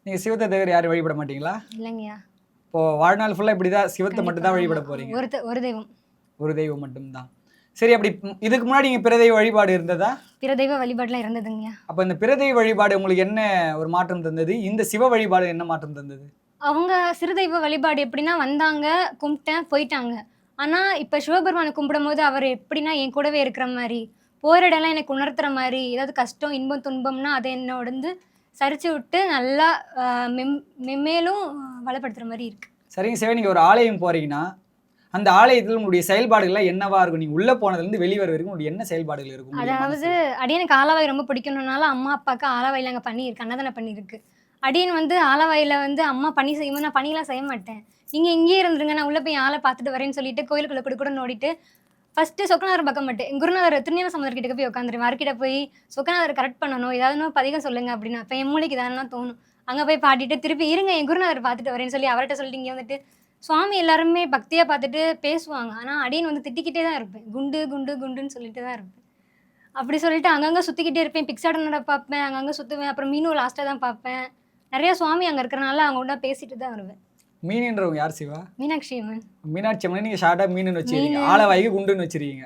நீங்க சிவத்தை தவிர யாரும் வழிபட மாட்டீங்களா? இல்லைங்கய்யா. இப்போ வாழ்நாள் ஃபுல்லா இப்படிதான் சிவத்தை மட்டும் கண்டிப்பா தான் ஆமா. வழிபட போறீங்க. ஒரு தெய்வம். ஒரு தெய்வம் மட்டும்தான். சரி, அப்படி இதுக்கு முன்னாடி நீங்க பிற தெய்வ வழிபாடு இருந்ததா? பிற தெய்வ வழிபாடுலாம் இருந்ததுங்கய்யா. அப்ப இந்த பிற தெய்வ வழிபாடு உங்களுக்கு என்ன ஒரு மாற்றம் தந்தது? இந்த சிவ வழிபாடு என்ன மாற்றம் தந்தது? அவங்க சிறு தெய்வ வழிபாடு எப்படின்னா வந்தாங்க, கும்பிட்டேன், போயிட்டாங்க. ஆனா, இப்ப சிவபெருமான கும்பிடும்போது அவர் எப்படின்னா என் கூடவே இருக்கிற மாரி, போற இடம்லாம் எனக்கு உணர்த்துற மாரி, ஏதாவது கஷ்டம், இன்பம், துன்பம்னா அத என்னோட வந்து சரிச்சு விட்டு நல்லா அ மென்மேலும் வளப்படுத்துற மாரி இருக்கு. சரிங்க சிவா, நீங்க ஒரு ஆலயம் போறீங்கன்னா, அந்த ஆலயத்துல உங்களுடைய செயல்பாடுகள்லாம் என்னவா இருக்கும்? நீங்க உள்ள போனதுலேருந்து வெளிய வர வரைக்கும் உங்களுக்கு என்ன செயல்பாடுகள் இருக்கும் உங்களுடைய அதாவது மனசுல? அடியனுக்கு ஆலவாய் ரொம்ப பிடிக்கும்னால, அம்மா, அப்பாவுக்கு ஆலவாயில அங்க பண்ணியிருக்கு. அன்னதானம் பண்ணியிருக்கு. அடியன் வந்து ஆலவாயில வந்து அம்மா பணி செய்யும்போது நான் பணிலாம் செய்ய மாட்டேன். நீங்க இங்கேயே இருந்துருங்க. நான் உள்ள போய் ஆள பார்த்துட்டு வரேன்னு சொல்லிட்டு கோயிலுக்குள்ள குடுகுடுன்னு ஓடிட்டு, ஃபர்ஸ்ட்டு சொக்கநாதர் பக்கம் மாட்டேன். என் குருநாதர் திருஞான சம்பந்தர் கிட்ட போய் உட்காந்துருவேன். அவர்கிட்ட போய் சொக்கநாதர கரெக்ட் பண்ணணும். ஏதாவதுனா பதிகம் சொல்லுங்க அப்டின்னா. அப்ப என் மூளைக்கு எதானா தோணும். அங்க போய் பாடிட்டு திருப்பி இருங்க என் குருநாதர பார்த்துட்டு வரேன்னு சொல்லி அவர்ட்ட சொல்லிட்டு இங்க வந்துட்டு, சுவாமி எல்லாருமே பக்தியா பார்த்துட்டு பேசுவாங்க. ஆனா அடியன் வந்து திட்டிக்கிட்டே தான் இருப்பேன். குண்டு, குண்டு, குண்டுன்னு சொல்லிட்டு தான் இருப்பேன். அப்படி சொல்லிட்டு அங்கங்க சுத்திக்கிட்டே இருப்பேன். பிக்ஸாடன் நட பார்ப்பேன். அங்கங்க சுத்துவேன். அப்புறம் மீனு லாஸ்ட்டா தான் பார்ப்பேன். நெறைய சுவாமி அங்க இருக்கிறனால அவங்க கூட பேசிட்டு தான் வருவேன். மீனுன்றவங்க யார் சிவா? மீனாட்சி அம்மன். மீனாட்சி அம்மனை நீங்க ஷார்ட்டா மீனுன்னு வச்சிருக்கீங்க. மீனு ஆலவாய்க்கு குண்டுன்னு வச்சிருக்கீங்க.